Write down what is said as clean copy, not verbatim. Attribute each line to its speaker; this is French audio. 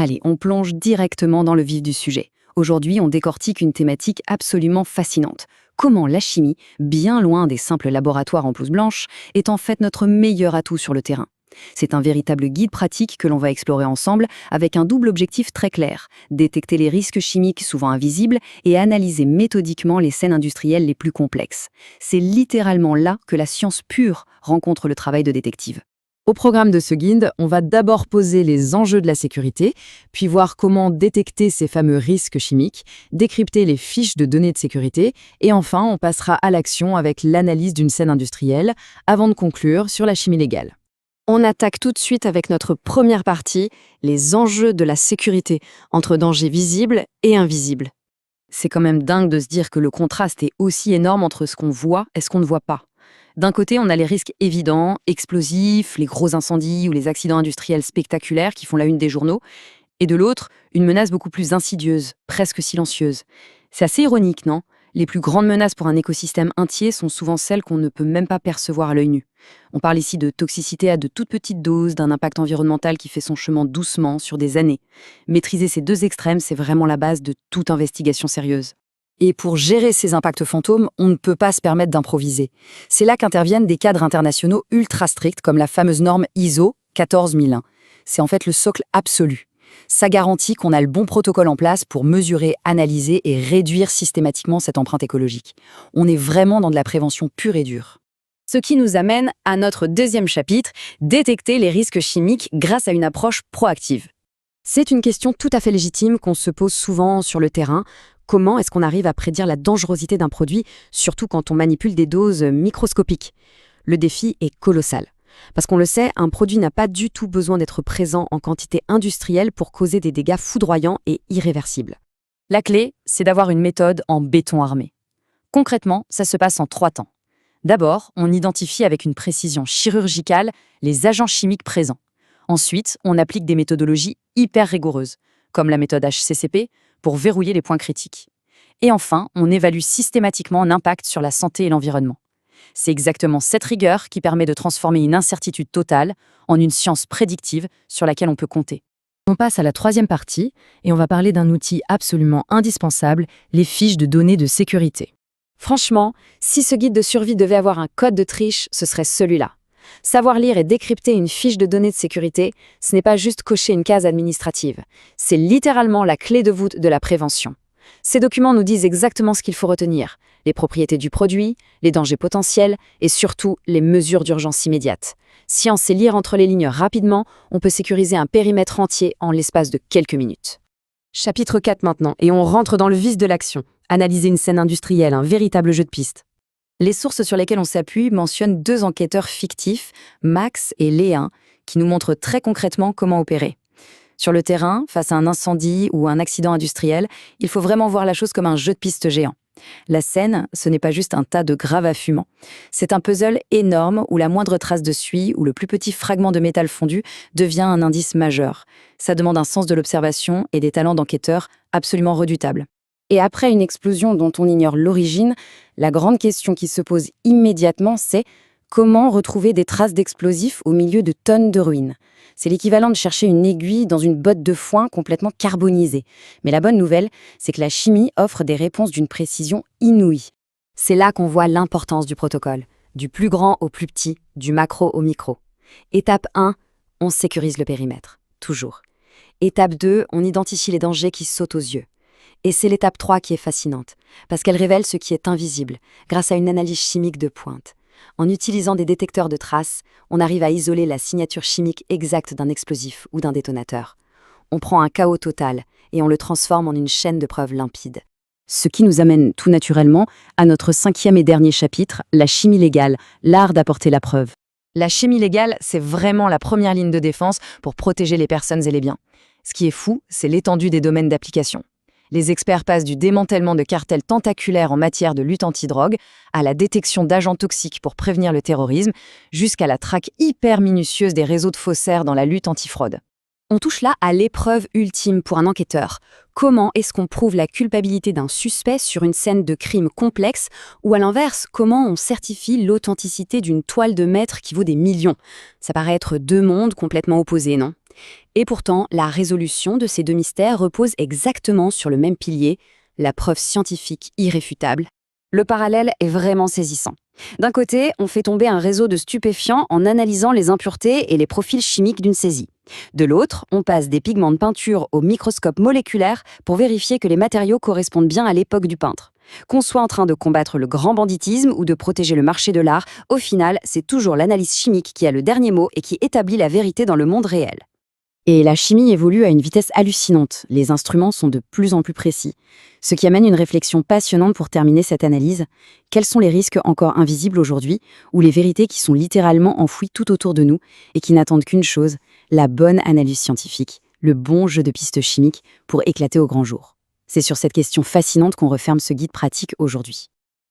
Speaker 1: Allez, on plonge directement dans le vif du sujet. Aujourd'hui, on décortique une thématique absolument fascinante. Comment la chimie, bien loin des simples laboratoires en blouse blanche, est en fait notre meilleur atout sur le terrain. C'est un véritable guide pratique que l'on va explorer ensemble avec un double objectif très clair: détecter les risques chimiques souvent invisibles et analyser méthodiquement les scènes industrielles les plus complexes. C'est littéralement là que la science pure rencontre le travail de détective.
Speaker 2: Au programme de ce guide, on va d'abord poser les enjeux de la sécurité, puis voir comment détecter ces fameux risques chimiques, décrypter les fiches de données de sécurité, et enfin, on passera à l'action avec l'analyse d'une scène industrielle, avant de conclure sur la chimie légale.
Speaker 3: On attaque tout de suite avec notre première partie, les enjeux de la sécurité, entre dangers visibles et invisibles.
Speaker 1: C'est quand même dingue de se dire que le contraste est aussi énorme entre ce qu'on voit et ce qu'on ne voit pas. D'un côté, on a les risques évidents, explosifs, les gros incendies ou les accidents industriels spectaculaires qui font la une des journaux, et de l'autre, une menace beaucoup plus insidieuse, presque silencieuse. C'est assez ironique, non ? Les plus grandes menaces pour un écosystème entier sont souvent celles qu'on ne peut même pas percevoir à l'œil nu. On parle ici de toxicité à de toutes petites doses, d'un impact environnemental qui fait son chemin doucement sur des années. Maîtriser ces deux extrêmes, c'est vraiment la base de toute investigation sérieuse.
Speaker 3: Et pour gérer ces impacts fantômes, on ne peut pas se permettre d'improviser. C'est là qu'interviennent des cadres internationaux ultra stricts comme la fameuse norme ISO 14001. C'est en fait le socle absolu. Ça garantit qu'on a le bon protocole en place pour mesurer, analyser et réduire systématiquement cette empreinte écologique. On est vraiment dans de la prévention pure et dure. Ce qui nous amène à notre deuxième chapitre, détecter les risques chimiques grâce à une approche proactive. C'est une question tout à fait légitime qu'on se pose souvent sur le terrain. Comment est-ce qu'on arrive à prédire la dangerosité d'un produit, surtout quand on manipule des doses microscopiques ? Le défi est colossal. Parce qu'on le sait, un produit n'a pas du tout besoin d'être présent en quantité industrielle pour causer des dégâts foudroyants et irréversibles. La clé, c'est d'avoir une méthode en béton armé. Concrètement, ça se passe en 3 temps. D'abord, on identifie avec une précision chirurgicale les agents chimiques présents. Ensuite, on applique des méthodologies hyper rigoureuses, comme la méthode HCCP, pour verrouiller les points critiques. Et enfin, on évalue systématiquement l'impact sur la santé et l'environnement. C'est exactement cette rigueur qui permet de transformer une incertitude totale en une science prédictive sur laquelle on peut compter.
Speaker 2: On passe à la troisième partie et on va parler d'un outil absolument indispensable, les fiches de données de sécurité.
Speaker 3: Franchement, si ce guide de survie devait avoir un code de triche, ce serait celui-là. Savoir lire et décrypter une fiche de données de sécurité, ce n'est pas juste cocher une case administrative. C'est littéralement la clé de voûte de la prévention. Ces documents nous disent exactement ce qu'il faut retenir: les propriétés du produit, les dangers potentiels et surtout les mesures d'urgence immédiates. Si on sait lire entre les lignes rapidement, on peut sécuriser un périmètre entier en l'espace de quelques minutes. Chapitre 4 maintenant, et on rentre dans le vif de l'action. Analyser une scène industrielle, un véritable jeu de piste.
Speaker 1: Les sources sur lesquelles on s'appuie mentionnent 2 enquêteurs fictifs, Max et Léa, qui nous montrent très concrètement comment opérer. Sur le terrain, face à un incendie ou un accident industriel, il faut vraiment voir la chose comme un jeu de piste géant. La scène, ce n'est pas juste un tas de gravats fumants. C'est un puzzle énorme où la moindre trace de suie ou le plus petit fragment de métal fondu devient un indice majeur. Ça demande un sens de l'observation et des talents d'enquêteurs absolument redoutables. Et après une explosion dont on ignore l'origine, la grande question qui se pose immédiatement, c'est comment retrouver des traces d'explosifs au milieu de tonnes de ruines. C'est l'équivalent de chercher une aiguille dans une botte de foin complètement carbonisée. Mais la bonne nouvelle, c'est que la chimie offre des réponses d'une précision inouïe. C'est là qu'on voit l'importance du protocole, du plus grand au plus petit, du macro au micro. Étape 1, on sécurise le périmètre, toujours. Étape 2, on identifie les dangers qui sautent aux yeux. Et c'est l'étape 3 qui est fascinante, parce qu'elle révèle ce qui est invisible, grâce à une analyse chimique de pointe. En utilisant des détecteurs de traces, on arrive à isoler la signature chimique exacte d'un explosif ou d'un détonateur. On prend un chaos total et on le transforme en une chaîne de preuves limpide. Ce qui nous amène tout naturellement à notre 5e et dernier chapitre, la chimie légale, l'art d'apporter la preuve. La chimie légale, c'est vraiment la première ligne de défense pour protéger les personnes et les biens. Ce qui est fou, c'est l'étendue des domaines d'application. Les experts passent du démantèlement de cartels tentaculaires en matière de lutte antidrogue à la détection d'agents toxiques pour prévenir le terrorisme, jusqu'à la traque hyper minutieuse des réseaux de faussaires dans la lutte antifraude. On touche là à l'épreuve ultime pour un enquêteur. Comment est-ce qu'on prouve la culpabilité d'un suspect sur une scène de crime complexe, ou à l'inverse, comment on certifie l'authenticité d'une toile de maître qui vaut des millions? Ça paraît être 2 mondes complètement opposés, non?
Speaker 3: Et pourtant, la résolution de ces deux mystères repose exactement sur le même pilier, la preuve scientifique irréfutable. Le parallèle est vraiment saisissant. D'un côté, on fait tomber un réseau de stupéfiants en analysant les impuretés et les profils chimiques d'une saisie. De l'autre, on passe des pigments de peinture au microscope moléculaire pour vérifier que les matériaux correspondent bien à l'époque du peintre. Qu'on soit en train de combattre le grand banditisme ou de protéger le marché de l'art, au final, c'est toujours l'analyse chimique qui a le dernier mot et qui établit la vérité dans le monde réel.
Speaker 1: Et la chimie évolue à une vitesse hallucinante. Les instruments sont de plus en plus précis. Ce qui amène une réflexion passionnante pour terminer cette analyse. Quels sont les risques encore invisibles aujourd'hui, ou les vérités qui sont littéralement enfouies tout autour de nous et qui n'attendent qu'une chose, la bonne analyse scientifique, le bon jeu de pistes chimiques pour éclater au grand jour. C'est sur cette question fascinante qu'on referme ce guide pratique aujourd'hui.